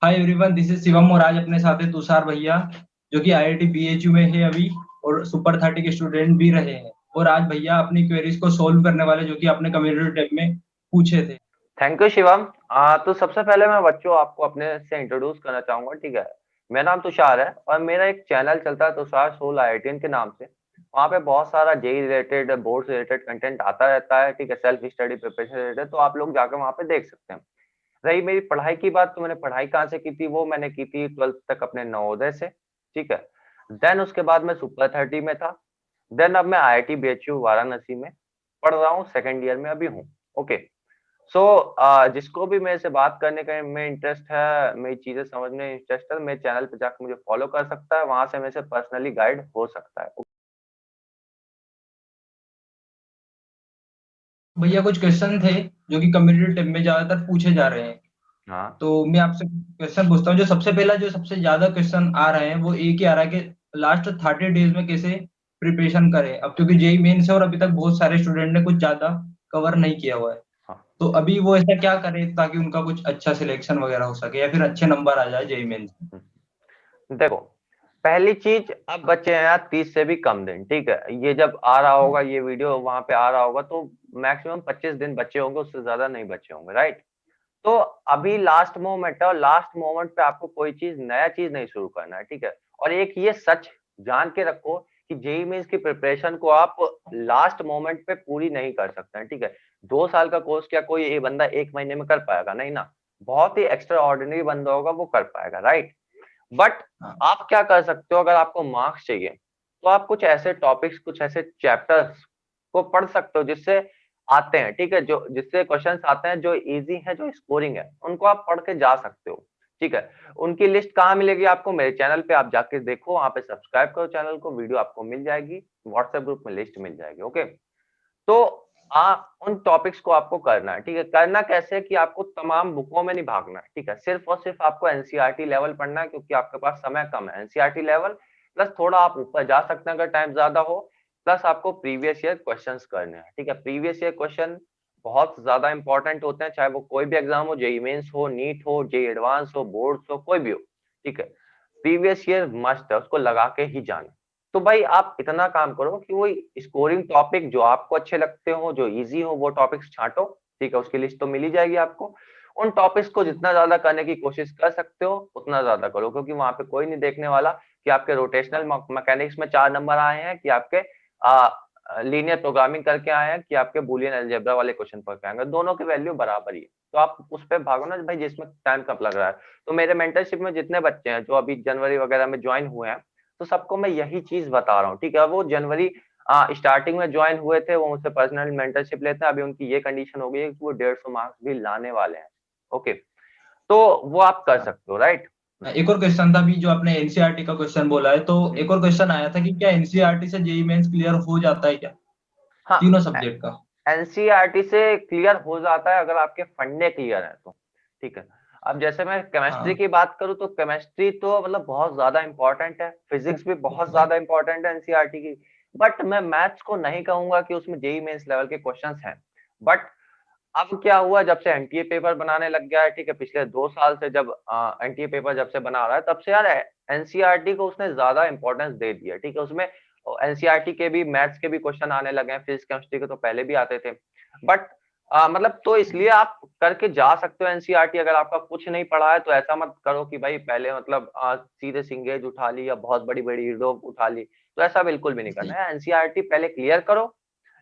Hi everyone, this is Shivam और आज अपने साथ है तुषार भैया जो कि आईआईटी बीएचयू में है अभी और सुपर 30 के स्टूडेंट भी रहे हैं। और आज भैया अपनी क्वेरीज को सॉल्व करने वाले जो कि आपने कम्युनिटी टैब में पूछे थे। Thank you Shivam. तो सबसे पहले मैं बच्चों आपको अपने से इंट्रोड्यूस करना चाहूंगा। ठीक है, मेरा नाम तुषार है और मेरा एक चैनल चलता है तुषार सोल आईआईटीएन के नाम से। वहाँ पे बहुत सारा JEE related board related content आता रहता है। ठीक है, सेल्फ स्टडी प्रिपरेशन रिलेटेड, तो आप लोग जाकर वहाँ पे देख सकते हैं। रही मेरी पढ़ाई की बात, तो मैंने पढ़ाई कहाँ से की थी, वो मैंने की थी 12th तक अपने नवोदय से। ठीक है, देन उसके बाद मैं सुपर 30 में था। देन अब मैं आईआईटी बीएचयू वाराणसी में पढ़ रहा हूँ, सेकेंड ईयर में अभी हूँ। ओके। सो जिसको भी मेरे से बात करने का में इंटरेस्ट है, मेरी चीजें समझने में इंटरेस्ट है, मेरे चैनल पे जाकर मुझे फॉलो कर सकता है, वहां से मेरे से पर्सनली गाइड हो सकता है। भैया कुछ क्वेश्चन थे जो कि कम्युनिटी टैब में ज्यादातर पूछे जा रहे हैं। हाँ। तो मैं आपसे क्वेश्चन पूछता हूँ। जो सबसे पहला जो सबसे ज्यादा क्वेश्चन आ रहे हैं वो एक ही आ रहा है कि लास्ट 30 डेज में कैसे प्रिपरेशन करें। अब क्योंकि जेई मेन से और अभी तक बहुत सारे स्टूडेंट ने कुछ ज्यादा कवर नहीं किया हुआ है, हाँ। तो अभी वो ऐसा क्या करें ताकि उनका कुछ अच्छा सिलेक्शन वगैरह हो सके या फिर अच्छे नंबर आ जाए जेई मेन से। देखो, पहली चीज, अब बचे हैं यार 30 से भी कम दिन। ठीक है, ये जब आ रहा होगा, ये वीडियो वहां पे आ रहा होगा तो मैक्सिमम 25 दिन बचे होंगे, उससे ज्यादा नहीं बचे होंगे, राइट। तो अभी लास्ट मोमेंट है और लास्ट मोमेंट पे आपको कोई चीज नया चीज नहीं शुरू करना है। ठीक है, और एक ये सच जान के रखो कि जेई मेंस की प्रिपरेशन को आप लास्ट मोमेंट पे पूरी नहीं कर सकते हैं। ठीक है, 2 साल का कोर्स क्या कोई ये बंदा एक महीने में कर पाएगा? नहीं ना। बहुत ही एक्स्ट्रा ऑर्डिनरी बंदा होगा वो कर पाएगा, राइट। बट हाँ। आप क्या कर सकते हो, अगर आपको मार्क्स चाहिए तो आप कुछ ऐसे टॉपिक्स, कुछ ऐसे चैप्टर्स को पढ़ सकते हो जिससे आते हैं। ठीक है, जो जिससे क्वेश्चंस आते हैं, जो इजी है, जो स्कोरिंग है, उनको आप पढ़ के जा सकते हो। ठीक है, उनकी लिस्ट कहाँ मिलेगी आपको? मेरे चैनल पे आप जाके देखो, वहां पे सब्सक्राइब करो चैनल को, वीडियो आपको मिल जाएगी, व्हाट्सएप ग्रुप में लिस्ट मिल जाएगी। ओके। तो उन टॉपिक्स को आपको करना है। ठीक है, करना कैसे है कि आपको तमाम बुकों में नहीं भागना है। ठीक है, सिर्फ और सिर्फ आपको एनसीईआरटी लेवल पढ़ना है, क्योंकि आपके पास समय कम है। एनसीईआरटी लेवल प्लस थोड़ा आप ऊपर जा सकते हैं अगर टाइम ज्यादा हो, प्लस आपको प्रीवियस ईयर क्वेश्चंस करने हैं। ठीक है, प्रीवियस ईयर क्वेश्चन बहुत ज्यादा इंपॉर्टेंट होते हैं, चाहे वो कोई भी एग्जाम हो, जेईई मेंस हो, नीट हो, जेईई एडवांस हो, बोर्ड्स हो, कोई भी हो। ठीक है, प्रीवियस ईयर मस्ट है, उसको लगा के ही जाना। तो भाई आप इतना काम करो कि वो स्कोरिंग टॉपिक जो आपको अच्छे लगते हो, जो इजी हो, वो टॉपिक्स छांटो। ठीक है, उसकी लिस्ट तो मिल ही जाएगी आपको। उन टॉपिक्स को जितना ज्यादा करने की कोशिश कर सकते हो उतना ज्यादा करो, क्योंकि वहां पे कोई नहीं देखने वाला कि आपके रोटेशनल मैकेनिक्स में 4 नंबर आए हैं, कि आपके लीनियर प्रोग्रामिंग करके आए हैं, कि आपके बुलियन अलजेब्रा वाले क्वेश्चन पर आएंगे। दोनों की वैल्यू बराबर ही है, तो आप उस पर भागो ना भाई, जिसमें टाइम कम लग रहा है। तो मेरे मेंटरशिप में जितने बच्चे हैं जो अभी जनवरी वगैरह में ज्वाइन हुए हैं, तो सबको मैं यही चीज बता रहा हूँ। ठीक है, वो जनवरी स्टार्टिंग में ज्वाइन हुए थे, वो मुझसे पर्सनल मेंटरशिप लेते हैं। अभी उनकी ये कंडीशन हो गई है कि वो 150 मार्क्स भी लाने वाले हैं। ओके, तो वो आप कर सकते हो, राइट। एक और क्वेश्चन था, भी जो आपने एनसीईआरटी का क्वेश्चन बोला है, तो एक और क्वेश्चन आया था कि क्या एनसीईआरटी से जेई मेंस क्लियर हो जाता है क्या, हाँ, तीनों सब्जेक्ट का। एनसीईआरटी से क्लियर हो जाता है अगर आपके फंडे क्लियर है तो। ठीक है, अब जैसे मैं केमिस्ट्री हाँ। की बात करूँ तो केमिस्ट्री तो मतलब बहुत ज्यादा इंपॉर्टेंट है, फिजिक्स भी बहुत ज्यादा इंपॉर्टेंट है एनसीईआरटी की। बट मैं मैथ्स को नहीं कहूंगा कि उसमें जेई मेंस लेवल के क्वेश्चंस हैं। बट अब क्या हुआ, जब से एनटीए पेपर बनाने लग गया है, ठीक है, पिछले 2 साल से जब एनटीए पेपर जब से बना रहा है, तब से यार एनसीईआरटी को उसने ज्यादा इंपॉर्टेंस दे दिया। ठीक है, उसमें एनसीईआरटी के भी मैथ्स के भी क्वेश्चन आने लगे हैं, फिजिक्स केमिस्ट्री के तो पहले भी आते थे। बट मतलब तो इसलिए आप करके जा सकते हो एनसीईआरटी। अगर आपका कुछ नहीं पढ़ा है तो ऐसा मत करो कि भाई पहले मतलब सीधे सिंगेज उठा ली या बहुत बड़ी बड़ी हीरो उठा ली, तो ऐसा बिल्कुल भी नहीं करना है। एनसीईआरटी पहले क्लियर करो,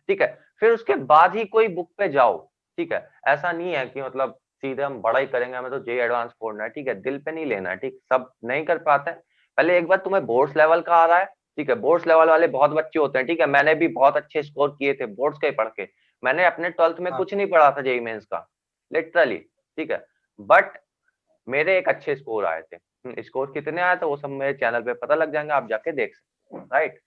ठीक है, फिर उसके बाद ही कोई बुक पे जाओ। ठीक है, ऐसा नहीं है कि मतलब सीधे हम बड़ा ही करेंगे, हमें तो जेई एडवांस फोड़ना है। ठीक है, दिल पे नहीं लेना है, ठीक, सब नहीं कर पाते हैं। पहले एक बार तुम्हें बोर्ड्स लेवल का आ रहा है, ठीक है, बोर्ड्स लेवल वाले बहुत बच्चे होते हैं। ठीक है, मैंने भी बहुत अच्छे स्कोर किए थे बोर्ड्स के पढ़ के। मैंने अपने 12th में हाँ। कुछ नहीं पढ़ा था जेई मेंस का, लिटरली। ठीक है, बट मेरे एक अच्छे स्कोर आए थे। स्कोर कितने आए थे वो सब मेरे चैनल पे पता लग जाएंगे, आप जाके देख सकते हो, राइट।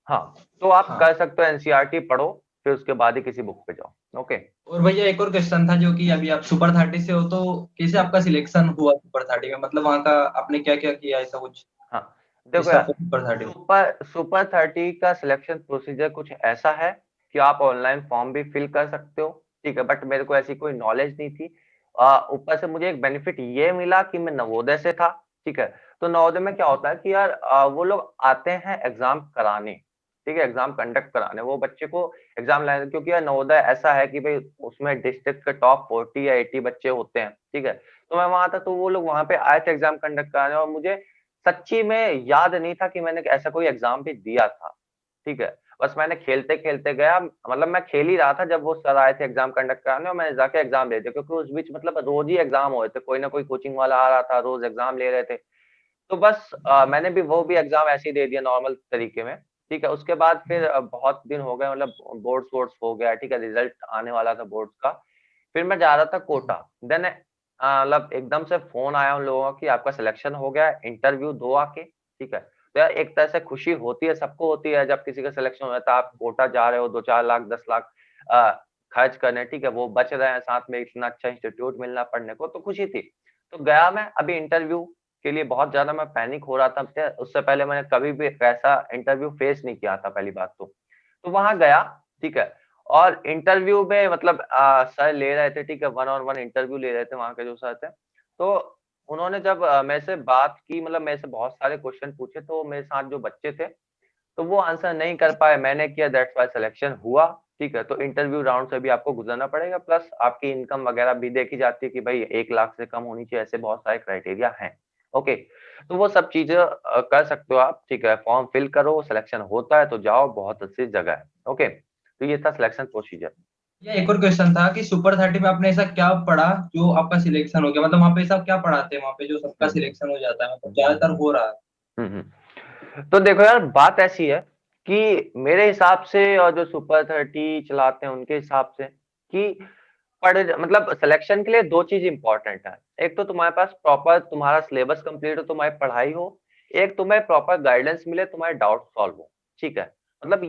हाँ, तो आप हाँ। कर सकते हो, एनसीईआरटी पढ़ो, फिर उसके बाद ही किसी बुक पे जाओ। ओके। और भैया एक और क्वेश्चन था, जो कि अभी आप सुपर 30 से हो, तो कैसे आपका सिलेक्शन हुआ सुपर 30 में, मतलब वहाँ का आपने क्या क्या किया ऐसा कुछ हाँ, देखो जिससे यार, आपको सुपर 30 में। सुपर सुपर 30 का सिलेक्शन प्रोसीजर कुछ ऐसा है कि आप ऑनलाइन फॉर्म भी फिल कर सकते हो। ठीक है, बट मेरे को ऐसी कोई नॉलेज नहीं थी। ऊपर से मुझे एक बेनिफिट ये मिला कि मैं नवोदय से था, ठीक है। तो नवोदय में क्या होता है कि यार वो लोग आते हैं एग्जाम कराने, ठीक है, एग्जाम कंडक्ट कराने, वो बच्चे को एग्जाम लाने, क्योंकि यार नवोदय ऐसा है कि भाई उसमें डिस्ट्रिक्ट के टॉप 40 या 80 बच्चे होते हैं, ठीक है। तो मैं वहां था, तो वो लोग वहां पे आए थे एग्जाम कंडक्ट कराने, और मुझे सच्ची में याद नहीं था कि मैंने ऐसा कोई एग्जाम भी दिया था, ठीक है। बस मैंने खेलते खेलते गया, मतलब मैं खेल ही रहा था जब वो सर आए थे एग्जाम कंडक्ट कराने, और मैंने जाके एग्जाम दे दिया, क्योंकि उस बीच मतलब रोज ही एग्जाम हो रहे थे, कोई ना कोई कोचिंग वाला आ रहा था, रोज एग्जाम ले रहे थे। तो बस मैंने भी वो भी एग्जाम ऐसे ही दे दिया नॉर्मल तरीके में, ठीक है। उसके बाद फिर बहुत दिन हो गए, मतलब बोर्ड्स वोर्ड्स हो गया, ठीक है, रिजल्ट आने वाला था बोर्ड्स का। फिर मैं जा रहा था कोटा, देन मतलब एकदम से फोन आया उन लोगों का कि आपका सिलेक्शन हो गया, इंटरव्यू दो आके, ठीक है। तो यार एक तरह से खुशी होती है, सबको होती है जब किसी का सिलेक्शन हो जाता है, आप कोटा जा रहे हो 2-4 लाख 10 लाख अ, खर्च करने, ठीक है, वो बच रहे हैं, साथ में इतना अच्छा इंस्टीट्यूट मिलना पढ़ने को, तो खुशी थी। तो गया मैं अभी इंटरव्यू के लिए, बहुत ज्यादा मैं पैनिक हो रहा था, उससे पहले मैंने कभी भी वैसा इंटरव्यू फेस नहीं किया था पहली बात तो वहां गया, ठीक है। और इंटरव्यू में मतलब सर ले रहे थे, ठीक है, 1-on-1 इंटरव्यू ले रहे थे वहां के जो सर थे। तो उन्होंने जब मेरे से बात की, मतलब मेरे से बहुत सारे क्वेश्चन पूछे, तो मेरे साथ जो बच्चे थे तो वो आंसर नहीं कर पाए, मैंने किया, दैट्स व्हाई सिलेक्शन हुआ, ठीक है। तो इंटरव्यू राउंड से भी आपको गुजरना पड़ेगा, प्लस आपकी इनकम वगैरह भी देखी जाती है कि भाई 1 लाख से कम होनी चाहिए, ऐसे बहुत सारे क्राइटेरिया हैं। ओके, तो वो सब चीजें कर सकते हो आप, ठीक है। फॉर्म फिल करो, सिलेक्शन होता है तो जाओ, बहुत अच्छी जगह है। ओके, तो ये था सिलेक्शन प्रोसीजर। ये एक और क्वेश्चन था कि सुपर 30 में आपने ऐसा क्या पढ़ा जो आपका सिलेक्शन हो गया, मतलब वहाँ पे ऐसा क्या पढ़ाते हैं वहाँ पे जो सबका हम्म सिलेक्शन हो जाता है, मतलब ज्यादातर हो रहा है। तो देखो यार, बात ऐसी है कि मेरे हिसाब से और जो सुपर 30 चलाते हैं उनके हिसाब से कि पढ़ मतलब सिलेक्शन के लिए दो चीज इंपॉर्टेंट है। एक तो तुम्हारे पास प्रॉपर तुम्हारा सिलेबस कंप्लीट हो, तुम्हारी पढ़ाई हो, एक तुम्हें प्रॉपर गाइडेंस मिले, तुम्हारे डाउट सॉल्व हो, ठीक है। मतलब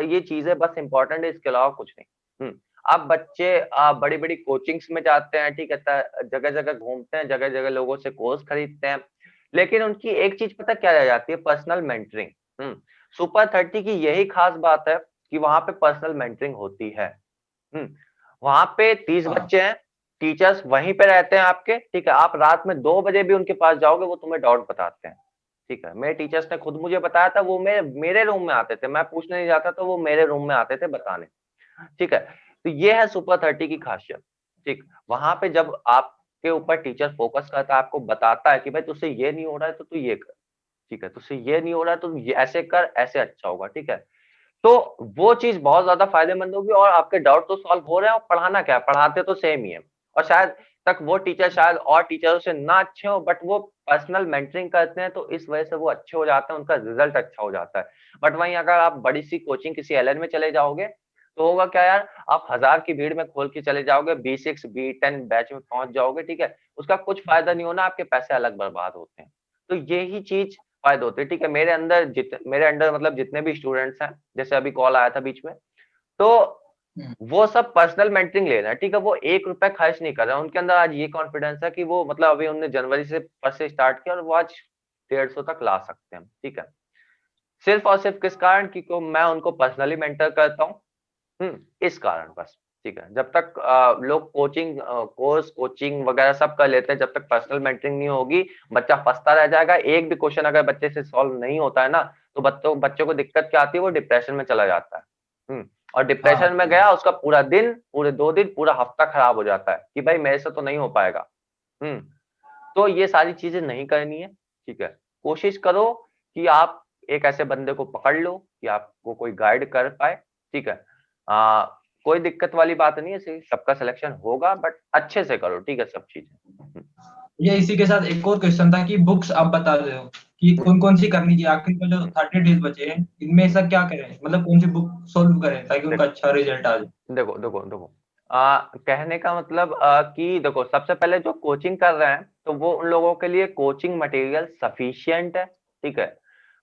ये चीजें बस इंपॉर्टेंट है, इसके अलावा कुछ नहीं। अब बच्चे बड़ी बड़ी कोचिंग्स में जाते हैं, ठीक है, जगह जगह घूमते हैं, जगह जगह लोगों से कोर्स खरीदते हैं, लेकिन उनकी एक चीज पता क्या रह जाती है, पर्सनल मेंटरिंग। सुपर 30 की यही खास बात है कि वहां पे पर्सनल मेंटरिंग होती है। हम्म वहां पे 30 हाँ। बच्चे हैं, टीचर्स वहीं पे रहते हैं आपके, ठीक है। आप रात में 2 बजे भी उनके पास जाओगे, वो तुम्हें डाउट बताते हैं, ठीक है। मेरे टीचर्स ने खुद मुझे बताया था, वो मेरे रूम में आते थे, मैं पूछने नहीं जाता तो वो मेरे रूम में आते थे बताने, ठीक है। तो ये है सुपर 30 की खासियत, ठीक। वहां पे जब आपके ऊपर टीचर फोकस करता है, आपको बताता है कि भाई तुझसे ये नहीं हो रहा है तो तू ये कर, ठीक है, तुझसे ये नहीं हो रहा है तो ये ऐसे कर, ऐसे अच्छा होगा, ठीक है। तो वो चीज बहुत ज्यादा फायदेमंद होगी, और आपके डाउट तो सॉल्व हो रहे हैं, और पढ़ाना क्या है, पढ़ाते तो सेम ही है। और शायद तक वो टीचर शायद और टीचरों से ना अच्छे हो, बट वो पर्सनल मेंटरिंग करते हैं, तो इस वजह से वो अच्छे हो जाते हैं, उनका रिजल्ट अच्छा हो जाता है। बट वहीं अगर आप बड़ी सी कोचिंग किसी एलन में चले जाओगे, तो होगा क्या यार, आप हजार की भीड़ में खोल के चले जाओगे, B6 B10 बैच में पहुंच जाओगे, ठीक है, उसका कुछ फायदा नहीं होना, आपके पैसे अलग बर्बाद होते हैं। तो यही चीज फायदे होते हैं, ठीक है। मेरे अंडर मतलब जितने भी स्टूडेंट्स हैं, जैसे अभी कॉल आया था बीच में, तो हम्म। वो सब पर्सनल मेंटरिंग ले रहे हैं, ठीक है, वो 1 रुपया खर्च नहीं कर रहे हैं, उनके अंदर आज ये कॉन्फिडेंस है कि वो मतलब अभी उन्होंने जनवरी से फर्स्ट से स्टार्ट किया, और वो आज 150 तक ला सकते हैं, ठीक है। सिर्फ और सिर्फ किस कारण की को मैं उनको पर्सनली मेंटर करता हूँ, इस कारण बस, ठीक है। जब तक लोग कोचिंग वगैरह सब कर लेते हैं, जब तक पर्सनल मेंटरिंग नहीं होगी, बच्चा फंसता रह जाएगा। एक भी क्वेश्चन अगर बच्चे से सॉल्व नहीं होता है ना, तो बच्चों को दिक्कत क्या आती है, वो डिप्रेशन में चला जाता है। और हाँ डिप्रेशन में सही। गया, उसका पूरा दिन, पूरे 2 दिन, पूरा हफ्ता खराब हो जाता है कि भाई मेरे से तो नहीं हो पाएगा। हम्म तो ये सारी चीजें नहीं करनी है, ठीक है। कोशिश करो कि आप एक ऐसे बंदे को पकड़ लो कि आपको कोई गाइड कर पाए, ठीक है। आ, कोई दिक्कत वाली बात नहीं है, सबका सिलेक्शन होगा, बट अच्छे से करो, ठीक है, सब चीजें। ये इसी के साथ एक और क्वेश्चन था कि बुक्स आप बता दो कि कौन कौन सी करनी चाहिए आखिर में, जो 30 डेज बचे हैं इनमें ऐसा क्या करें, मतलब कौन सी बुक सोल्व करें ताकि उनका देखो अच्छा रिजल्ट आ जाए। देखो देखो देखो कहने का मतलब कि देखो, सबसे पहले जो कोचिंग कर रहे हैं, तो वो उन लोगों के लिए कोचिंग मटेरियल सफिशिएंट है, ठीक है।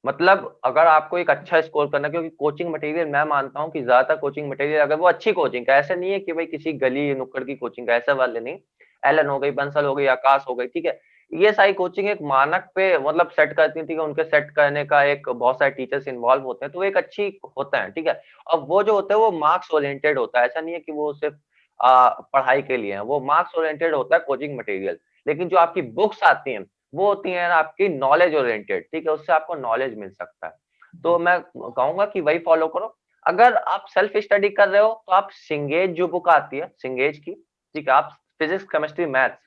मतलब अगर आपको एक अच्छा स्कोर करना है, क्योंकि कोचिंग मटेरियल मैं मानता हूँ कि ज्यादातर कोचिंग मटेरियल, अगर वो अच्छी कोचिंग का, ऐसा नहीं है कि भाई किसी गली नुक्कड़ की कोचिंग का, ऐसा वाले नहीं, एलन हो गई, बंसल हो गई, आकाश हो गई, ठीक है, ये सारी कोचिंग एक मानक पे मतलब सेट करती है, ठीक है। उनके सेट करने का एक बहुत सारे टीचर्स इन्वॉल्व होते हैं, तो वो एक अच्छी होता है, ठीक है। अब वो जो होता है वो मार्क्स ओरिएंटेड होता है, ऐसा नहीं है कि वो सिर्फ पढ़ाई के लिए है, वो मार्क्स ओरिएंटेड होता है कोचिंग मटेरियल। लेकिन जो आपकी बुक्स आती हैं वो होती हैं आपकी नॉलेज ओरिएंटेड, ठीक है, उससे आपको नॉलेज मिल सकता है। तो मैं कहूंगा कि वही फॉलो करो। अगर आप सेल्फ स्टडी कर रहे हो तो आप सिंगेज जो बुक आती है सिंगेज की, ठीक है, आप फिजिक्स केमिस्ट्री मैथ्स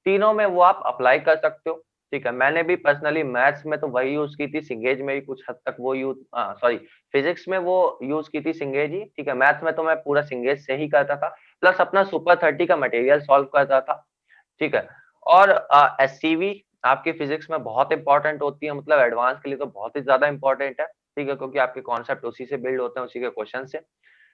तीनों में वो आप अप्लाई कर सकते हो। ठीक है, मैंने भी पर्सनली मैथ्स में तो वही यूज की थी, सिंगेज में भी कुछ हद तक वो यूज, सॉरी, फिजिक्स में वो यूज की थी सिंगेज ही, ठीक है, मैथ्स में तो मैं पूरा सिंगेज से ही करता था, प्लस अपना सुपर 30 का मटेरियल सॉल्व करता था। ठीक है, और एससीवी आपकी फिजिक्स में बहुत इंपॉर्टेंट होती है, मतलब एडवांस के लिए तो बहुत ही ज्यादा इंपॉर्टेंट है, ठीक है, क्योंकि आपके कॉन्सेप्ट उसी से बिल्ड होते हैं, उसी के क्वेश्चन से।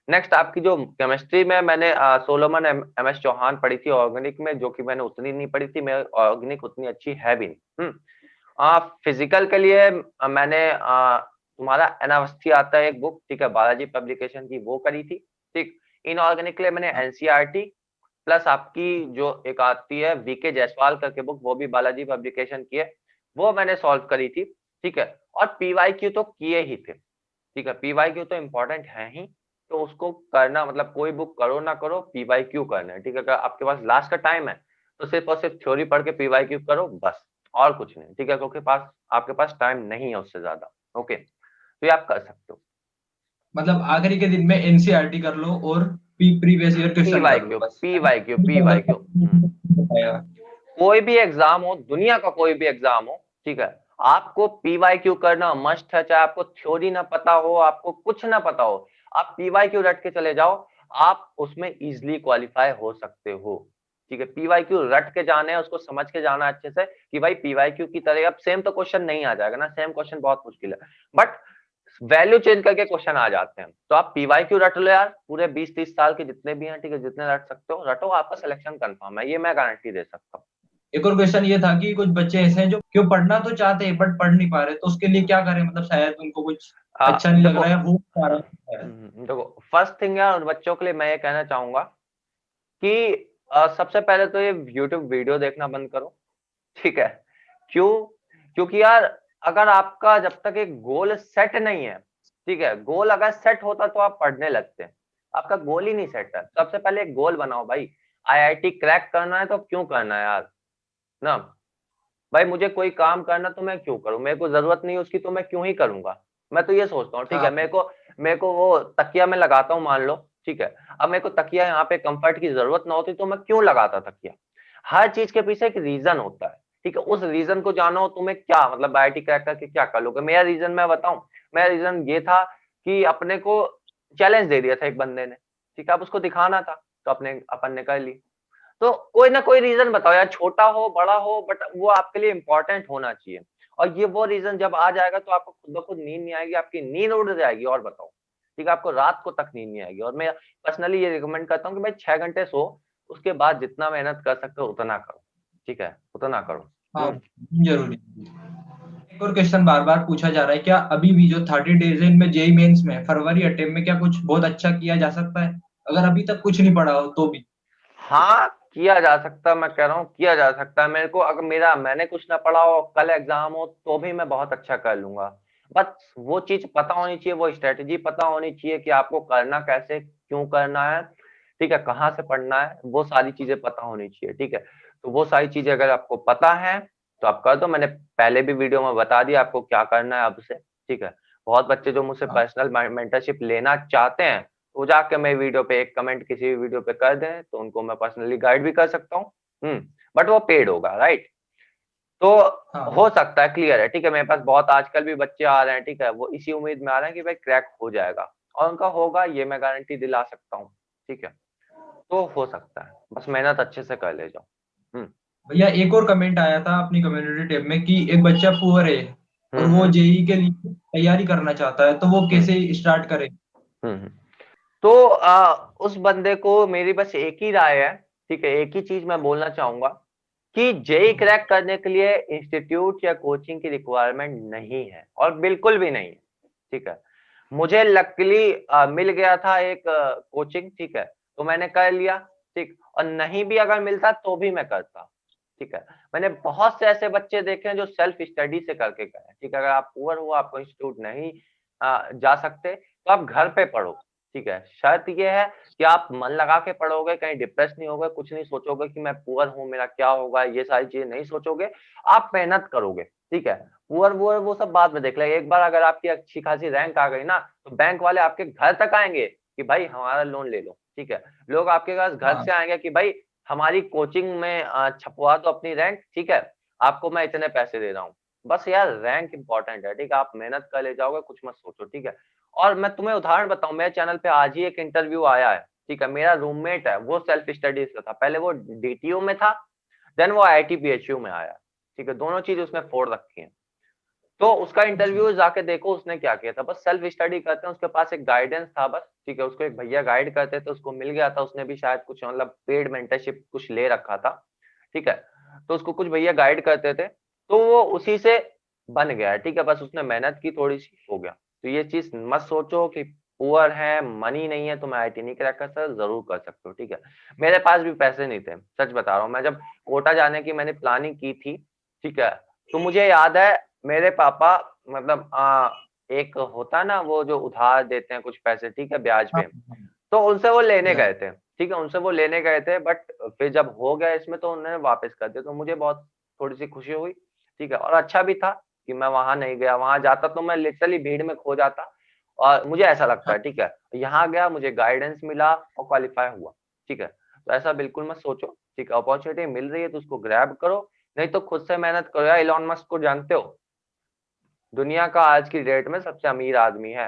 नेक्स्ट आपकी जो केमिस्ट्री में मैंने सोलोमन एम एस चौहान पढ़ी थी ऑर्गेनिक में, जो कि मैंने उतनी नहीं पढ़ी थी, मैं ऑर्गेनिक उतनी अच्छी है भी नहीं। फिजिकल के लिए मैंने तुम्हारा अनावस्थी आता है एक बुक, ठीक है, बालाजी पब्लिकेशन की, वो करी थी। ठीक, इनऑर्गेनिक के लिए मैंने एनसीईआरटी प्लस आपकी जो एक आती है वीके जायसवाल करके बुक, वो भी बालाजी पब्लिकेशन की है, वो मैंने सॉल्व करी थी। ठीक है, और पीवाईक्यू तो किए ही थे। ठीक है, पीवाईक्यू तो इम्पोर्टेंट है ही, तो उसको करना, मतलब कोई बुक करो ना करो पीवाईक्यू करना है। ठीक है, अगर आपके पास लास्ट का टाइम है तो सिर्फ और सिर्फ थ्योरी पढ़ के पीवाईक्यू करो बस, और कुछ नहीं। ठीक है, क्योंकि आपके पास टाइम नहीं है उससे ज्यादा। ओके, तो ये आप कर सकते हो। मतलब आखिरी के दिन में एनसीईआरटी कर लो और प्रीवियस ईयर क्वेश्चन कर लो पीवाईक्यू बस, है ना? पीवाईक्यू पीवाईक्यू बताएगा। कोई भी एग्जाम हो, दुनिया का कोई भी एग्जाम हो, ठीक है, आपको पीवाईक्यू करना मस्ट है, चाहे आपको थ्योरी ना पता हो, आपको कुछ ना पता हो, आप पीवाईक्यू रट के चले जाओ, आप उसमें इजिली क्वालिफाई हो सकते हो। ठीक है, पीवाईक्यू रट के जाने हैं, उसको समझ के जाना अच्छे से कि भाई पीवाईक्यू की तरह अब सेम तो क्वेश्चन नहीं आ जाएगा ना, सेम क्वेश्चन बहुत मुश्किल है, बट वैल्यू चेंज करके क्वेश्चन आ जाते हैं। तो आप पीवाईक्यू रट लो यार, पूरे 20-30 साल के जितने भी हैं, ठीक है, जितने रट सकते हो रटो, आपका सिलेक्शन कंफर्म है, ये मैं गारंटी दे सकता हूँ। एक और क्वेश्चन ये था कि कुछ बच्चे ऐसे हैं जो क्यों पढ़ना तो चाहते हैं बट पढ़ नहीं पा रहे, तो उसके लिए क्या करें? मतलब शायद उनको कुछ अच्छा नहीं लग देखो, रहा है, वो पा रहा है। देखो फर्स्ट थिंग यार बच्चों के लिए मैं ये कहना चाहूंगा कि सबसे पहले तो ये यूट्यूब वीडियो देखना बंद करो। ठीक है, क्यों? क्योंकि यार अगर आपका जब तक एक गोल सेट नहीं है, ठीक है, गोल अगर सेट होता तो आप पढ़ने लगते हैं, आपका गोल ही नहीं सेट है। सबसे पहले एक गोल बनाओ भाई, आईआईटी क्रैक करना है तो क्यों करना है यार, ना भाई, मुझे कोई काम करना तो मैं क्यों करूं, मेरे को जरूरत नहीं है उसकी तो मैं क्यों ही करूंगा। मैं तो ये सोचता हूँ, ठीक है, हाँ। मेरे को वो तकिया में लगाता हूँ मान लो, ठीक है, अब मेरे को तकिया यहाँ पे कंफर्ट की जरूरत ना होती तो मैं क्यों लगाता तकिया। हर चीज के पीछे एक रीजन होता है, ठीक है, उस रीजन को जानो, तुम्हें क्या मतलब आईआईटी क्रैक करके क्या कर लोगे। मेरा रीजन मैं बताऊं, मेरा रीजन ये था कि अपने को चैलेंज दे दिया था एक बंदे ने, ठीक है, अब उसको दिखाना था, तो अपन ने कर ली। तो कोई ना कोई रीजन बताओ यार, छोटा हो बड़ा हो, बट वो आपके लिए इंपॉर्टेंट होना चाहिए। और ये वो रीजन जब आ जाएगा तो आपको खुद ब खुद नींद नहीं आएगी, आपकी नींद उड़ जाएगी। और बताओ, ठीक है, आपको रात को तक नींद नहीं आएगी। और मैं पर्सनली ये रिकमेंड करता हूँ कि भाई 6 घंटे सो, उसके बाद जितना मेहनत कर सकते हो उतना करो, ठीक है, उतना करो। हाँ, जरूरी। एक और क्वेश्चन बार बार पूछा जा रहा है, क्या अभी भी जो 30 डेज है इनमें जेई मेंस में फरवरी अटेम्प्ट में क्या कुछ बहुत अच्छा किया जा सकता है, अगर अभी तक कुछ नहीं पढ़ा हो तो भी? हाँ, किया जा सकता, मैं कह रहा हूँ किया जा सकता है। मेरे को अगर मैंने कुछ ना पढ़ा हो, कल एग्जाम हो, तो भी मैं बहुत अच्छा कर लूंगा। बस वो चीज पता होनी चाहिए, वो स्ट्रेटेजी पता होनी चाहिए कि आपको करना कैसे, क्यों करना है, ठीक है, कहाँ से पढ़ना है, वो सारी चीजें पता होनी चाहिए। ठीक है, तो वो सारी चीजें अगर आपको पता है तो आप कर दो। मैंने पहले भी वीडियो में बता दिया आपको क्या करना है अब से। ठीक है, बहुत बच्चे जो मुझसे हाँ। पर्सनल मेंटरशिप लेना चाहते हैं, वो जाके मैं वीडियो पे एक कमेंट किसी भी वीडियो पे कर दें तो उनको मैं पर्सनली गाइड भी कर सकता हूँ। बट वो पेड होगा, राइट? तो हो हाँ। सकता है, क्लियर है, ठीक है, मेरे पास बहुत आजकल भी बच्चे आ रहे हैं, ठीक है, वो इसी उम्मीद में आ रहे हैं कि भाई क्रैक हो जाएगा, और उनका होगा, ये मैं गारंटी दिला सकता हूँ। ठीक है, तो हो सकता है, बस मेहनत अच्छे से कर ले जाओ। हम्म भैया एक और कमेंट आया था अपनी कम्युनिटी टैब में कि एक बच्चा पुअर है और वो हम्म जेई के लिए तैयारी करना चाहता है, तो वो हम्म कैसे स्टार्ट करे? हम्म तो उस बंदे को मेरी बस एक ही राय है, ठीक है, एक ही चीज मैं बोलना चाहूंगा कि जेई क्रैक करने के लिए इंस्टीट्यूट या कोचिंग की रिक्वायरमेंट नहीं है, और बिल्कुल भी नहीं है। ठीक है, मुझे लकीली मिल गया था एक कोचिंग, ठीक है, तो मैंने कर लिया। ठीक, और नहीं भी अगर मिलता तो भी मैं करता। ठीक है, मैंने बहुत से ऐसे बच्चे देखे हैं जो सेल्फ स्टडी से करके गए। ठीक है, अगर आप पुअर हो, आपको इंस्टीट्यूट नहीं जा सकते, तो आप घर पे पढ़ो। ठीक है, शर्त ये है कि आप मन लगा के पढ़ोगे, कहीं डिप्रेस नहीं होगे, कुछ नहीं सोचोगे कि मैं पुअर हूँ, मेरा क्या होगा, ये सारी चीजें नहीं सोचोगे, आप मेहनत करोगे। ठीक है, पुअर वो सब बाद में देख लेंगे। एक बार अगर आपकी अच्छी खासी रैंक आ गई ना, तो बैंक वाले आपके घर तक आएंगे कि भाई हमारा लोन ले लो। ठीक है, लोग आपके पास घर हाँ से आएंगे कि भाई हमारी कोचिंग में छपवा दो अपनी रैंक, ठीक है, आपको मैं इतने पैसे दे रहा हूँ। बस यार रैंक इंपॉर्टेंट है, ठीक है, आप मेहनत कर ले जाओगे, कुछ मत सोचो। ठीक है, और मैं तुम्हें उदाहरण बताऊं, मेरे चैनल पे आज ही एक इंटरव्यू आया है। ठीक है, मेरा रूममेट है, वो सेल्फ स्टडीज का था, पहले वो डीटीयू में था, देन वो आईआईटी पीएचयू में आया। ठीक है, दोनों चीज उसने फोड़ रखी है। तो उसका अच्छा। इंटरव्यू जाके देखो उसने क्या किया था, बस सेल्फ स्टडी करते हैं, उसके पास एक गाइडेंस था बस। ठीक है, उसको एक भैया गाइड करते थे, उसको मिल गया था, उसने भी शायद कुछ मतलब पेड मेंटरशिप कुछ ले रखा था। ठीक है, तो उसको कुछ भैया गाइड करते थे, तो वो उसी से बन गया है। ठीक है, बस उसने मेहनत की थोड़ी सी, हो गया। तो ये चीज मत सोचो कि पुअर है, मनी नहीं है तो मैं आईटी नहीं क्रैक कर सकता, जरूर कर सकते हो। ठीक है, मेरे पास भी पैसे नहीं थे, सच बता रहा हूँ। मैं जब कोटा जाने की मैंने प्लानिंग की थी, ठीक है, तो मुझे याद है मेरे पापा मतलब एक होता है ना वो जो उधार देते हैं कुछ पैसे, ठीक है, ब्याज हाँ पे, हाँ, तो उनसे वो लेने यार। गए थे। ठीक है, उनसे वो लेने गए थे, बट फिर जब हो गया इसमें तो उन्होंने वापस कर दिया, तो मुझे बहुत थोड़ी सी खुशी हुई। ठीक है, और अच्छा भी था कि मैं वहां नहीं गया, वहां जाता तो मैं लिटरली भीड़ में खो जाता। और मुझे ऐसा लगता हाँ है, ठीक है, यहाँ गया, मुझे गाइडेंस मिला और क्वालिफाई हुआ। ठीक है, तो ऐसा बिल्कुल मत सोचो। ठीक है, अपॉर्चुनिटी मिल रही है तो उसको ग्रैब करो, नहीं तो खुद से मेहनत करो। यार इलॉन मस्क को जानते हो, दुनिया का आज की डेट में सबसे अमीर आदमी है।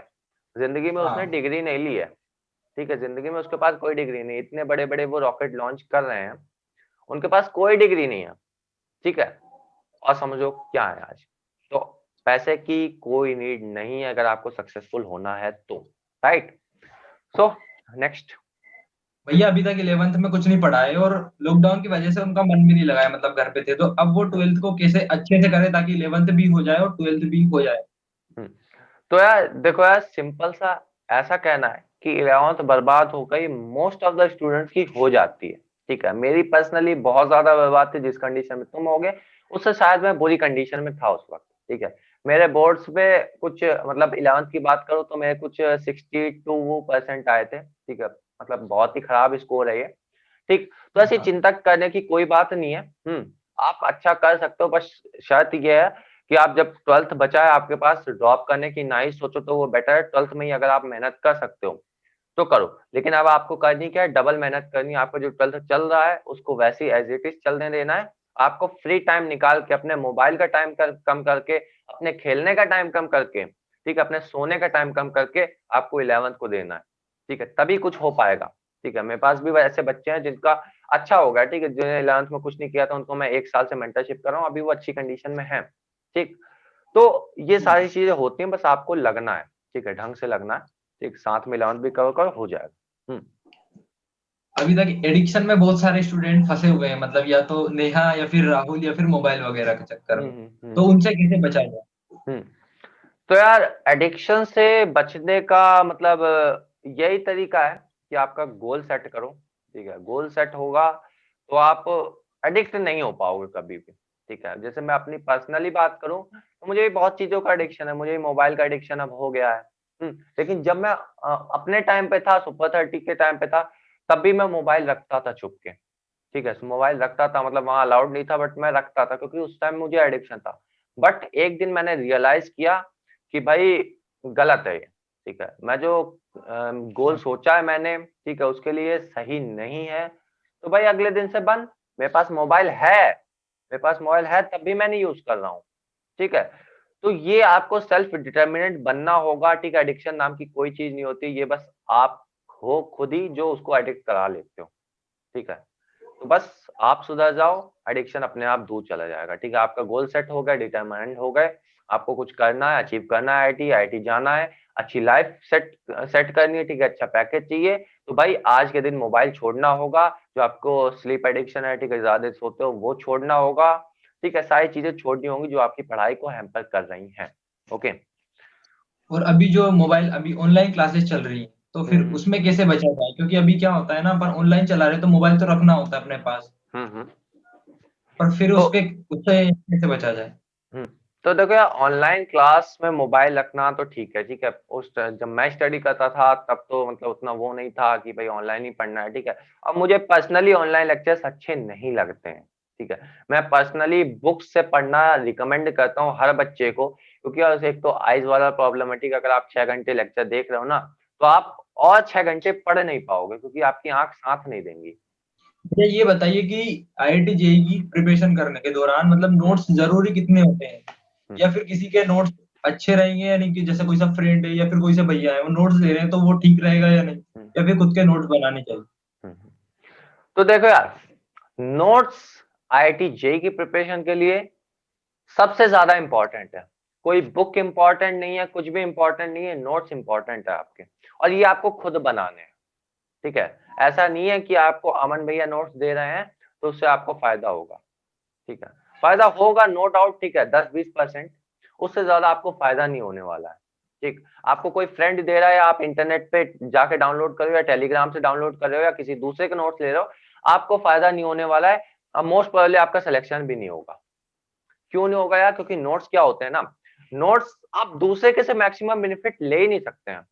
जिंदगी में उसने हाँ। डिग्री नहीं ली है। ठीक है, जिंदगी में उसके पास कोई डिग्री नहीं, इतने बड़े बड़े वो रॉकेट लॉन्च कर रहे हैं, उनके पास कोई डिग्री नहीं है। ठीक है, और समझो क्या है आज। तो पैसे की कोई नीड नहीं है अगर आपको सक्सेसफुल होना है तो। Right, so next. भैया अभी तक 11th में कुछ नहीं पढ़ा है, और लॉकडाउन की वजह से उनका मन भी नहीं लगा है, मतलब घर पे थे, तो अब वो 12th को कैसे अच्छे से करे ताकि 11th भी हो जाए और 12th भी हो जाए। तो यार देखो यार, सिंपल सा ऐसा कहना है कि 11th बर्बाद हो गई, मोस्ट ऑफ द स्टूडेंट्स की हो जाती है। ठीक है, मेरी पर्सनली बहुत ज्यादा बर्बाद थी, जिस कंडीशन में तुम होगे उससे शायद मैं बुरी कंडीशन में था उस वक्त। ठीक है, मेरे बोर्ड्स पे कुछ मतलब 11th की बात करो तो मेरे कुछ 62% आए थे। ठीक है, मतलब बहुत ही खराब स्कोर है ये। ठीक, तो ऐसी हाँ चिंता करने की कोई बात नहीं है। आप अच्छा कर सकते हो, बस शर्त ये है कि आप जब 12th बचा है आपके पास, ड्रॉप करने की ना ही सोचो, तो वो बेटर है। 12th में ही अगर आप मेहनत कर सकते हो तो करो, लेकिन अब आपको करनी क्या है, डबल मेहनत करनी है। आपका जो 12th चल रहा है उसको वैसे ही एज इट इज चलने देना है। आपको फ्री टाइम निकाल के अपने मोबाइल का टाइम कम करके, अपने खेलने का टाइम कम करके, ठीक है, अपने सोने का टाइम कम करके आपको 11th को देना है। ठीक है, तभी कुछ हो पाएगा। ठीक है, मेरे पास भी ऐसे बच्चे हैं जिनका अच्छा हो गया। ठीक है, जिन्हें 11th में कुछ नहीं किया था, उनको मैं 1 साल से मेंटरशिप कर रहा हूँ, अभी वो अच्छी कंडीशन में है। ठीक, तो ये ठीक सारी है। चीजें होती हैं, बस आपको लगना है। ठीक है, ढंग से लगना है। ठीक, साथ में 11th भी कवर करो, हो जाएगा। अभी तक एडिक्शन में बहुत सारे स्टूडेंट फंसे हुए हैं, मतलब या तो नेहा या फिर राहुल या फिर मोबाइल वगैरह के चक्कर हम्म में, हम्म हम्म तो उनसे कैसे बचा जाए। हम्म। तो यार एडिक्शन से बचने का मतलब यही तरीका है कि आपका गोल सेट करो। ठीक है, गोल सेट होगा तो आप एडिक्ट नहीं हो पाओगे कभी भी। ठीक है, जैसे मैं अपनी पर्सनली बात करूं तो मुझे भी बहुत चीजों का एडिक्शन है, मुझे भी मोबाइल का एडिक्शन अब हो गया है। लेकिन जब मैं अपने टाइम पे था, सुपर 30 के टाइम पे था, तब भी मैं मोबाइल रखता था छुप के। ठीक है, मोबाइल रखता था, मतलब वहां अलाउड नहीं था, बट मैं रखता था क्योंकि उस टाइम मुझे एडिक्शन था। बट एक दिन मैंने रियलाइज किया कि भाई गलत है ये। ठीक है, मैं जो गोल हाँ सोचा है मैंने, ठीक है, उसके लिए सही नहीं है, तो भाई अगले दिन से बंद। मेरे पास मोबाइल है, मेरे पास मोबाइल है तब भी मैं नहीं यूज कर रहा हूँ। ठीक है, तो ये आपको सेल्फ डिटर्मिनेंट बनना होगा। ठीक है, एडिक्शन नाम की कोई चीज नहीं होती, ये बस आप हो खुद ही जो उसको एडिक्ट करा लेते हो। ठीक है, तो बस आप सुधर जाओ, एडिक्शन अपने आप दूर चला जाएगा। ठीक है, आपका गोल सेट हो गया, डिटरमाइंड हो गए, आपको कुछ करना है, अचीव करना है, आईआईटी आईआईटी जाना है, अच्छी लाइफ सेट सेट करनी है। ठीक है, अच्छा पैकेज चाहिए, तो भाई आज के दिन मोबाइल छोड़ना होगा। जो आपको स्लीप एडिक्शन है, ठीक है, ज्यादा सोते हो, वो छोड़ना होगा। ठीक है, सारी चीजें छोड़नी होंगी जो आपकी पढ़ाई को हैम्पर कर रही हैं। ओके। और अभी जो मोबाइल अभी ऑनलाइन क्लासेस चल रही है, तो फिर हम्म उसमें कैसे बचा जाए, क्योंकि अभी क्या होता है ना, अपन ऑनलाइन चला रहे तो मोबाइल तो रखना होता है अपने पास, हम्म। पर फिर तो उसके उससे कैसे बचा जाए। हम्म तो देखो यार, ऑनलाइन क्लास में मोबाइल रखना तो ठीक है, ठीक है। जब मैं स्टडी करता था तब तो मतलब उतना वो नहीं था कि भाई ऑनलाइन ही पढ़ना है, ठीक है। अब मुझे पर्सनली ऑनलाइन लेक्चर्स अच्छे नहीं लगते हैं, ठीक है। मैं पर्सनली बुक्स से पढ़ना रिकमेंड करता हूँ हर बच्चे को, क्योंकि यार एक तो आइज वाला प्रॉब्लम है, ठीक है। अगर आप 6 घंटे लेक्चर देख रहे हो ना, तो आप और 6 घंटे पढ़ नहीं पाओगे, क्योंकि आपकी आंख साथ नहीं देंगी। मुझे ये बताइए कि आईआईटी जेई की प्रिपरेशन करने के दौरान मतलब हम्म नोट्स जरूरी कितने होते हैं, या हम्म फिर किसी के नोट्स अच्छे रहेंगे या नहीं, कि जैसे कोई सा फ्रेंड है या फिर कोई सा भैया है वो नोट्स दे रहे हैं तो वो ठीक रहेगा या नहीं, हम्म या फिर खुद के नोट्स बनाने चाहिए। हम्म। तो देखो यार, नोट्स आईआईटी जेई की प्रिपरेशन के लिए सबसे ज्यादा इंपॉर्टेंट है। कोई बुक इंपॉर्टेंट नहीं है, कुछ भी इंपॉर्टेंट नहीं है, नोट्स इंपॉर्टेंट है आपके। और ये आपको खुद बनाने हैं, ठीक है। ऐसा नहीं है कि आपको अमन भैया नोट्स दे रहे हैं तो उससे आपको फायदा होगा, ठीक है। फायदा होगा नो डाउट, ठीक है, 10-20%। उससे ज्यादा आपको फायदा नहीं होने वाला है, ठीक। आपको कोई फ्रेंड दे रहा है, आप इंटरनेट पे जाके डाउनलोड कर रहे हो या टेलीग्राम से डाउनलोड कर रहे हो या किसी दूसरे के नोट्स ले रहे हो, आपको फायदा नहीं होने वाला है। मोस्ट प्रोबेबली आपका सिलेक्शन भी नहीं होगा। क्यों नहीं होगा यार? क्योंकि नोट्स क्या होते हैं ना, नोट्स आप दूसरे के से मैक्सिमम बेनिफिट ले ही नहीं सकते हैं।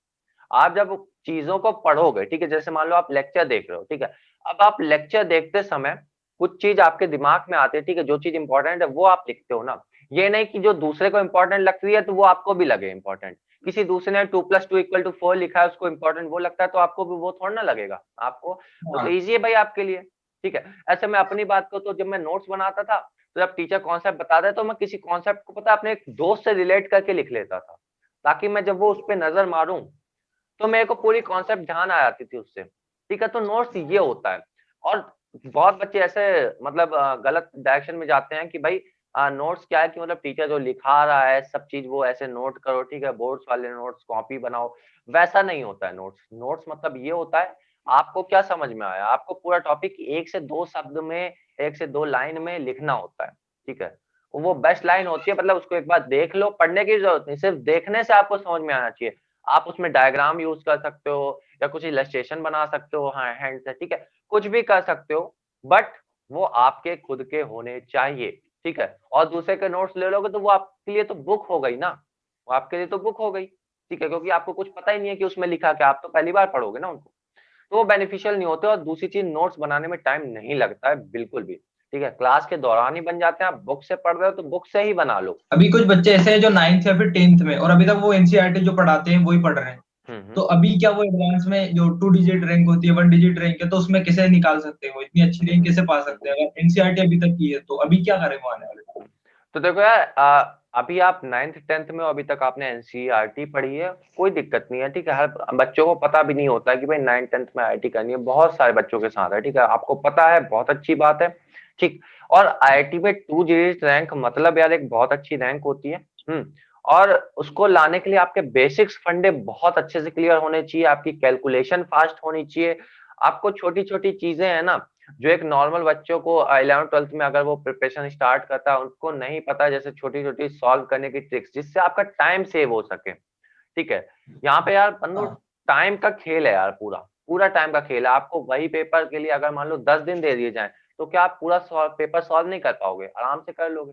आप जब चीजों को पढ़ोगे, ठीक है, जैसे मान लो आप लेक्चर देख रहे हो, ठीक है। अब आप लेक्चर देखते समय कुछ चीज आपके दिमाग में आती है, ठीक है, जो चीज इंपॉर्टेंट है वो आप लिखते हो ना। ये नहीं कि जो दूसरे को इंपॉर्टेंट लगती है तो वो आपको भी लगे इंपॉर्टेंट। किसी दूसरे ने 2+2=4 लिखा है, उसको इंपॉर्टेंट वो लगता है, तो आपको भी वो थोड़ा ना लगेगा आपको। वो तो हाँ। इजी है भाई आपके लिए, ठीक है। ऐसे मैं अपनी बात करूँ तो जब मैं नोट्स बनाता था, तो जब टीचर कॉन्सेप्ट बताता है तो मैं किसी कॉन्सेप्ट को पता अपने एक दोस्त से रिलेट करके लिख लेता था, ताकि मैं जब वो उस पर नजर मारूं तो मेरे को पूरी कॉन्सेप्ट ध्यान आ जाती थी उससे, ठीक है। तो नोट्स ये होता है। और बहुत बच्चे ऐसे मतलब गलत डायरेक्शन में जाते हैं कि भाई नोट्स क्या है कि मतलब टीचर जो लिखा रहा है सब चीज वो ऐसे नोट करो, ठीक है, बोर्ड्स वाले नोट्स कॉपी बनाओ। वैसा नहीं होता है नोट्स। नोट्स मतलब ये होता है, आपको क्या समझ में आया, आपको पूरा टॉपिक 1 से 2 शब्द में, 1 से 2 लाइन में लिखना होता है, ठीक है। वो बेस्ट लाइन होती है, मतलब उसको एक बार देख लो, पढ़ने की जरूरत नहीं, सिर्फ देखने से आपको समझ में आना चाहिए। आप उसमें डायग्राम यूज कर सकते हो या कुछ इलस्ट्रेशन बना सकते हो, हाँ, हैंड से, ठीक है, कुछ भी कर सकते हो। बट वो आपके खुद के होने चाहिए, ठीक है। और दूसरे के नोट्स ले लोगे तो वो आपके लिए तो बुक हो गई ना, वो आपके लिए तो बुक हो गई, ठीक है, क्योंकि आपको कुछ पता ही नहीं है कि उसमें लिखा क्या, आप तो पहली बार पढ़ोगे ना उनको। तो वो बेनिफिशियल नहीं होते। और दूसरी चीज, नोट्स बनाने में टाइम नहीं लगता है बिल्कुल भी, ठीक है। क्लास के दौरान ही बन जाते हैं। आप बुक से पढ़ रहे हो तो बुक से ही बना लो। अभी कुछ बच्चे ऐसे हैं जो 9th या फिर 10th में, और अभी तक वो एनसीईआरटी जो पढ़ाते हैं वही पढ़ रहे हैं, तो हम्म। अभी क्या वो एडवांस में जो 2 डिजिट रैंक होती है, 1 डिजिट रैंक है, तो उसमें कैसे निकाल सकते हैं, वो इतनी अच्छी रैंक कैसे पा सकते हैं अगर एनसीईआरटी अभी तक की है, तो अभी क्या करें वो आने वाले time तो देखो यार, अभी आप 9th 10th में हो, अभी तक आपने एनसीईआरटी पढ़ी है, कोई दिक्कत नहीं है, ठीक है। हर बच्चों को पता भी नहीं होता कि भाई 9th 10th में आईआईटी करनी है, बहुत सारे बच्चों के साथ है, ठीक है। आपको पता है, बहुत अच्छी बात है, ठीक। और आईआईटी में 2 डिजिट रैंक मतलब यार एक बहुत अच्छी रैंक होती है। और उसको लाने के लिए आपके बेसिक्स फंडे बहुत अच्छे से क्लियर होने चाहिए, आपकी कैलकुलेशन फास्ट होनी चाहिए। आपको छोटी छोटी चीजें है ना, जो एक नॉर्मल बच्चों को 11th 12th में अगर वो प्रिपरेशन स्टार्ट करता है उनको नहीं पता, जैसे छोटी छोटी सॉल्व करने की ट्रिक्स, जिससे आपका टाइम सेव हो सके, ठीक है। यहाँ पे यार बंदो, हाँ। टाइम का खेल है यार, पूरा पूरा टाइम का खेल है। आपको वही पेपर के लिए अगर मान लो 10 दिन दे दिए जाए, तो क्या आप पूरा पेपर सॉल्व नहीं कर पाओगे? आराम से कर लोगे,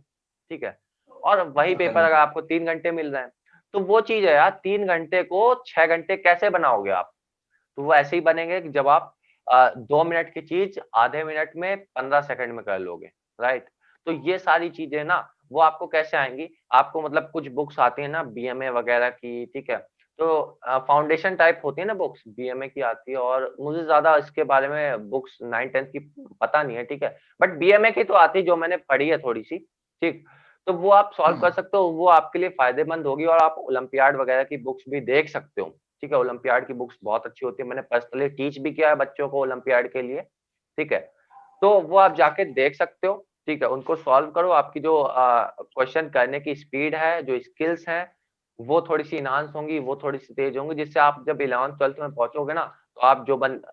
ठीक है। और वही हाँ, पेपर अगर आपको 3 घंटे मिल रहे हैं, तो वो चीज है यार, 3 घंटे को 6 घंटे कैसे बनाओगे आप? तो वो ऐसे ही बनेंगे कि जब आप 2 मिनट की चीज आधे मिनट में 15 सेकंड में कर लोगे, राइट। तो ये सारी चीजें ना, वो आपको कैसे आएंगी? आपको मतलब कुछ बुक्स आती है ना बीएमए वगैरह की, ठीक है। तो फाउंडेशन टाइप होती है ना बुक्स, बीएमए की आती है, और मुझे ज्यादा इसके बारे में बुक्स 9th 10th की पता नहीं है, ठीक है। बट बीएमए की तो आती है, जो मैंने पढ़ी है थोड़ी सी, ठीक। तो वो आप सॉल्व कर सकते हो, वो आपके लिए फायदेमंद होगी। और आप ओलंपियाड वगैरह की बुक्स भी देख सकते हो, ठीक है। ओलंपियाड की बुक्स बहुत अच्छी होती है, मैंने पर्सनली टीच भी किया है बच्चों को ओलंपियाड के लिए, ठीक है। तो वो आप जाके देख सकते हो, ठीक है, उनको सॉल्व करो। आपकी जो क्वेश्चन करने की स्पीड है, जो स्किल्स हैं, वो थोड़ी सी इनहांस होंगी, वो थोड़ी सी तेज होंगी, जिससे आप जब 11th 12th में पहुंचोगे ना, तो आप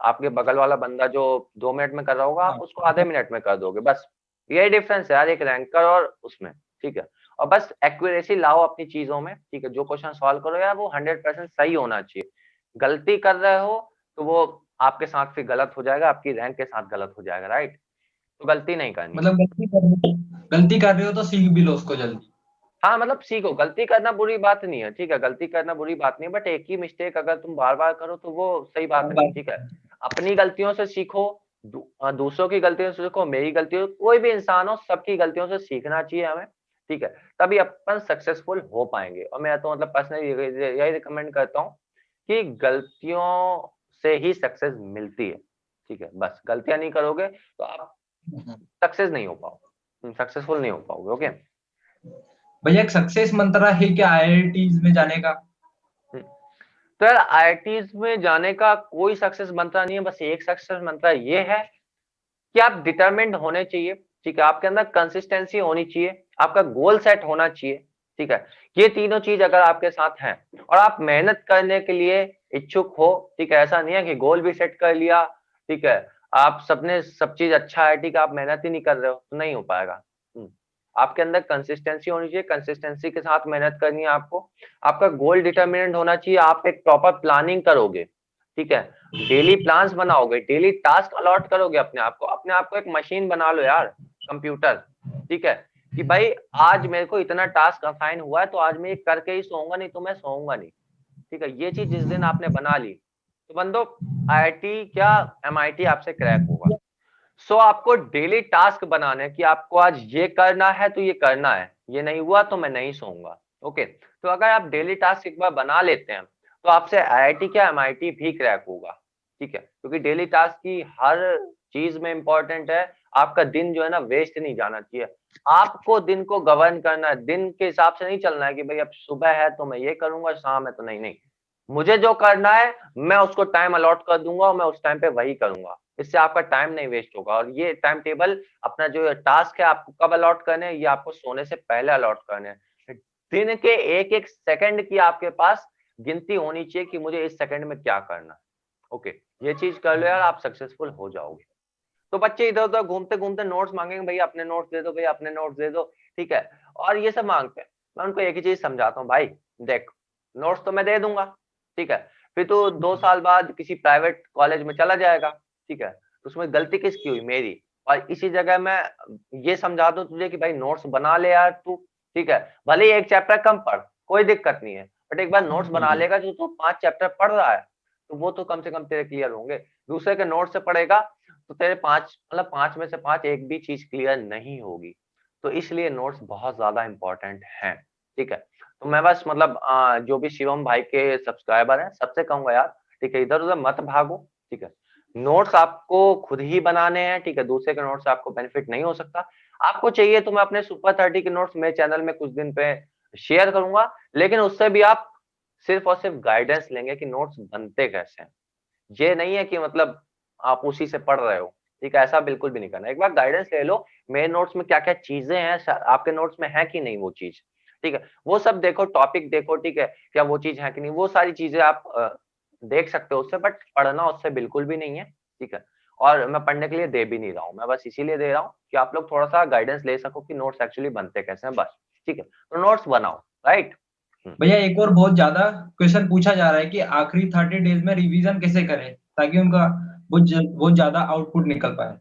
आपके बगल वाला बंदा जो 2 मिनट में कर रहा होगा, आप उसको आधे मिनट में कर दोगे, बस। यही डिफरेंस है यार एक रैंकर और उसमें, ठीक है। और बस एक्यूरेसी लाओ अपनी चीजों में, ठीक है। जो क्वेश्चन सॉल्व करो यार, वो 100% सही होना चाहिए। गलती कर रहे हो तो वो आपके साथ फिर गलत हो जाएगा, आपकी रैंक के साथ गलत हो जाएगा, राइट। तो गलती नहीं करनी है। मतलब गलती कर रहे हो तो सीख भी लो उसको जल्दी। हाँ मतलब सीखो, गलती करना बुरी बात नहीं है, ठीक है, गलती करना बुरी बात नहीं है, बट एक ही मिस्टेक अगर तुम बार बार करो तो वो सही बात अब नहीं, बात ठीक है। अपनी गलतियों से सीखो, दूसरों की गलतियों से सीखो, मेरी गलतियों, कोई भी इंसान हो सबकी गलतियों से सीखना चाहिए हमें, ठीक है। तभी अपन सक्सेसफुल हो पाएंगे। और मैं तो मतलब पर्सनली यही रिकमेंड करता हूँ कि गलतियों से ही सक्सेस मिलती है, ठीक है। बस गलतियां नहीं करोगे तो आप सक्सेस नहीं हो पाओगे, सक्सेसफुल नहीं हो पाओगे, ओके। भैया एक सक्सेस मंत्रा है क्या आईआईटीज में जाने का? तो यार आईआईटीज में जाने का कोई सक्सेस मंत्र नहीं है, बस एक सक्सेस मंत्र ये है कि आप डिटरमिन्ड होने चाहिए, ठीक है, आपके अंदर कंसिस्टेंसी होनी चाहिए, आपका गोल सेट होना चाहिए, ठीक है। ये तीनों चीज अगर आपके साथ हैं और आप मेहनत करने के लिए इच्छुक हो, ठीक है, ऐसा नहीं है कि गोल भी सेट कर लिया, ठीक है, आप सबने सब चीज अच्छा है, ठीक है, आप मेहनत ही नहीं कर रहे हो तो नहीं हो पाएगा। आपके अंदर कंसिस्टेंसी होनी चाहिए, कंसिस्टेंसी के साथ मेहनत करनी है आपको, आपका गोल डिटरमिनेंट होना चाहिए, आप एक प्रॉपर प्लानिंग करोगे, ठीक है, डेली प्लान्स बनाओगे, डेली टास्क अलॉट करोगे अपने आप को एक मशीन बना लो यार, कंप्यूटर, ठीक है, कि भाई आज मेरे को इतना टास्क असाइन हुआ है तो आज मैं ये करके ही सोऊंगा, नहीं तो मैं सोऊंगा नहीं, ठीक है। ये चीज जिस दिन आपने बना ली तो बंदो आईआईटी क्या एमआईटी आपसे क्रैक होगा। सो आपको डेली टास्क बनाने हैं कि आपको आज ये करना है तो ये करना है, ये नहीं हुआ तो मैं नहीं सोऊंगा, ओके। तो अगर आप डेली टास्क एक बार बना लेते हैं तो आपसे आईआईटी क्या एमआईटी भी क्रैक होगा, ठीक है, क्योंकि डेली टास्क की हर चीज में इंपॉर्टेंट है। आपका दिन जो है ना वेस्ट नहीं जाना चाहिए, आपको दिन को गवर्न करना है, दिन के हिसाब से नहीं चलना है कि भाई अब सुबह है तो मैं ये करूंगा, शाम है तो नहीं, नहीं, मुझे जो करना है मैं उसको टाइम अलॉट कर दूंगा और मैं उस टाइम पे वही करूंगा, इससे आपका टाइम नहीं वेस्ट होगा। और ये टाइम टेबल अपना जो टास्क है आपको कब अलॉट करने हैं, ये आपको सोने से पहले अलॉट करने हैं। दिन के एक एक सेकंड की आपके पास गिनती होनी चाहिए कि मुझे इस सेकंड में क्या करना है, ओके। ये चीज कर लो यार, आप सक्सेसफुल हो जाओगे। तो बच्चे इधर उधर घूमते घूमते नोट्स मांगेंगे, भैया अपने नोट्स दे दो, भैया अपने नोट्स दे दो, ठीक है, और ये सब मांगते हैं। मैं उनको एक ही चीज समझाता हूँ, भाई देख, नोट्स तो मैं दे दूंगा, ठीक है, फिर तो 2 साल बाद किसी प्राइवेट कॉलेज में चला जाएगा, ठीक है, तो उसमें गलती किसकी हुई, मेरी। और इसी जगह मैं ये समझा दूं तुझे कि भाई नोट्स बना ले यार तू, ठीक है, भले ही एक चैप्टर कम पढ़, कोई दिक्कत नहीं है, बट एक बार नोट्स बना लेगा जो तू 5 चैप्टर पढ़ रहा है तो वो तो कम से कम तेरे क्लियर होंगे। दूसरे के नोट से पढ़ेगा तो तेरे 5 मतलब 5 में से 5 एक भी चीज क्लियर नहीं होगी। तो इसलिए नोट्स बहुत ज्यादा इंपॉर्टेंट हैं, ठीक है। तो मैं बस मतलब जो भी शिवम भाई के सब्सक्राइबर हैं सबसे कहूंगा यार, ठीक है, इधर उधर मत भागो, ठीक है, नोट्स आपको खुद ही बनाने हैं, ठीक है, दूसरे के नोट्स से आपको बेनिफिट नहीं हो सकता। आपको चाहिए तो मैं अपने सुपर 30 के नोट्स मेरे चैनल में कुछ दिन पे शेयर करूंगा, लेकिन उससे भी आप सिर्फ और सिर्फ गाइडेंस लेंगे कि नोट्स बनते कैसे हैं। ये नहीं है कि मतलब आप उसी से पढ़ रहे हो, ठीक है, ऐसा बिल्कुल भी नहीं करना। एक बार गाइडेंस ले लो, मेरे नोट्स में क्या क्या चीजें हैं, आपके नोट्स में है कि नहीं वो चीज, ठीक है, वो सब देखो, टॉपिक देखो, ठीक है, क्या वो चीज है कि नहीं, वो सारी चीजें आप देख सकते हो उससे, बट पढ़ना उससे बिल्कुल भी नहीं है, ठीक है। और मैं पढ़ने के लिए दे भी नहीं रहा हूँ, मैं बस इसीलिए दे रहा हूँ कि आप लोग थोड़ा सा गाइडेंस ले सको कि नोट्स एक्चुअली बनते कैसे हैं, बस, ठीक है, तो नोट्स बनाओ, राइट। भैया एक और बहुत ज्यादा क्वेश्चन पूछा जा रहा है कि आखिरी 30 डेज में रिवीजन कैसे करें ताकि उनका बहुत ज्यादा आउटपुट निकल पाए।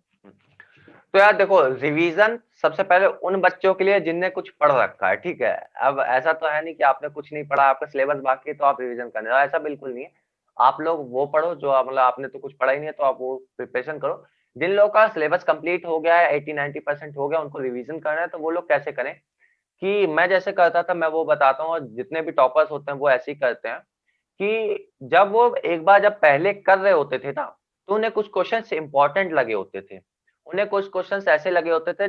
तो यार देखो, रिवीजन सबसे पहले उन बच्चों के लिए जिनने कुछ पढ़ रखा है, ठीक है। अब ऐसा तो है नहीं कि आपने कुछ नहीं पढ़ा, आपका सिलेबस बाकी है तो आप रिवीजन करने जाओ, ऐसा बिल्कुल नहीं है। आप लोग वो पढ़ो जो मतलब आपने तो कुछ पढ़ा ही नहीं है तो आप वो प्रिपरेशन करो। जिन लोगों का सिलेबस कंप्लीट हो गया है, 80-90% हो गया, उनको रिवीजन करना है, तो वो लोग कैसे करें कि मैं जैसे करता था मैं वो बताता हूँ, और जितने भी टॉपर्स होते हैं वो ऐसे ही करते हैं कि जब वो एक बार जब पहले कर रहे होते थे ना, तो उन्हें कुछ क्वेश्चन इंपॉर्टेंट लगे होते थे, उन्हें कुछ क्वेश्चंस ऐसे लगे होते थे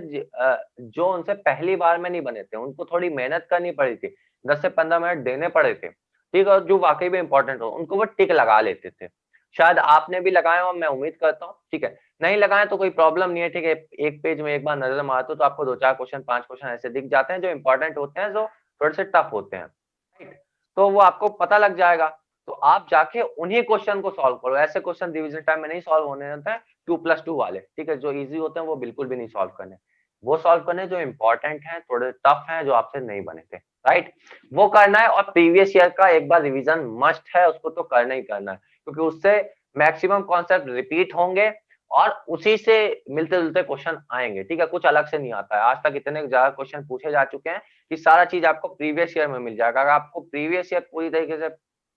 जो उनसे पहली बार में नहीं बने थे, उनको थोड़ी मेहनत करनी पड़ी थी, 10 से 15 मिनट देने पड़े थे, ठीक है, और जो वाकई में इंपॉर्टेंट हो उनको वो टिक लगा लेते थे। शायद आपने भी लगाए हो, मैं उम्मीद करता हूँ, ठीक है, नहीं लगाए तो कोई प्रॉब्लम नहीं है, ठीक है, एक पेज में एक बार नजर मारते हो तो आपको 2-4 क्वेश्चन 5 क्वेश्चन ऐसे दिख जाते हैं जो इंपॉर्टेंट होते हैं, जो थोड़े से टफ होते हैं, राइट, तो वो आपको पता लग जाएगा। तो आप जाके उन्हीं क्वेश्चन को सॉल्व करो, ऐसे क्वेश्चन रिवीजन टाइम में नहीं सॉल्व होने देते हैं, 2+2 वाले, ठीक है, जो इजी होते हैं वो बिल्कुल भी नहीं सॉल्व करने, वो सॉल्व करने जो इंपॉर्टेंट हैं, थोड़े टफ हैं, जो आपसे नहीं बने थे, राइट, वो करना है। और प्रीवियस ईयर का एक बार रिवीजन मस्ट है, उसको तो करना ही करना है, क्योंकि उससे मैक्सिमम कॉन्सेप्ट रिपीट होंगे और उसी से मिलते जुलते क्वेश्चन आएंगे, ठीक है, कुछ अलग से नहीं आता है। आज तक इतने ज्यादा क्वेश्चन पूछे जा चुके हैं कि सारा चीज आपको प्रीवियस ईयर में मिल जाएगा। अगर आपको प्रीवियस ईयर पूरी तरीके से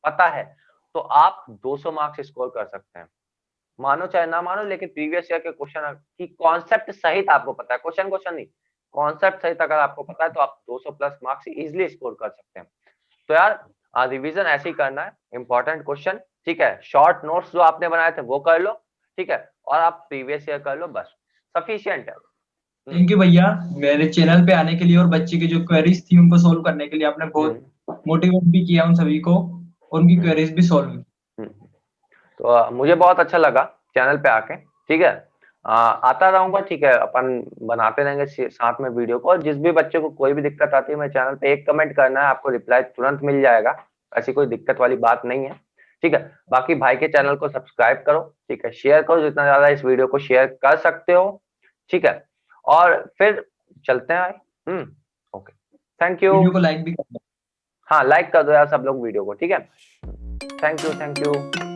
पता है तो आप 200 मार्क्स स्कोर कर सकते हैं, मानो चाहे ना मानो, लेकिन प्रीवियस ईयर के क्वेश्चन की कॉन्सेप्ट सहित आपको पता है, क्वेश्चन क्वेश्चन नहीं, कॉन्सेप्ट सहित अगर आपको पता है तो आप 200 प्लस मार्क्स इजिली स्कोर कर सकते हैं। तो यार रिवीजन ऐसे ही करना है, इंपॉर्टेंट क्वेश्चन, ठीक है, शॉर्ट नोट्स जो आपने बनाए थे वो कर लो, ठीक है, और आप प्रीवियस ईयर कर लो, बस सफिशियंट है। थैंक यू भैया, मेरे चैनल पे आने के लिए और बच्चे की जो क्वेरीज थी उनको सोल्व करने के लिए आपने बहुत मोटिवेट भी किया उन सभी को, और उनकी हम्म, क्वेरीज भी सोल्व की। तो मुझे बहुत अच्छा लगा चैनल पे आके, ठीक है, आता रहूंगा, ठीक है, अपन बनाते रहेंगे साथ में वीडियो को, और जिस भी बच्चे को कोई भी दिक्कत आती है मेरे चैनल पे एक कमेंट करना है, आपको रिप्लाई तुरंत मिल जाएगा, ऐसी कोई दिक्कत वाली बात नहीं है, ठीक है। बाकी भाई के चैनल को सब्सक्राइब करो, ठीक है, शेयर करो जितना ज्यादा इस वीडियो को शेयर कर सकते हो, ठीक है, और फिर चलते हैं। Okay, thank you. वीडियो को लाइक भी करना। हाँ, लाइक कर दो यार सब लोग वीडियो को, ठीक है, थैंक यू, थैंक यू।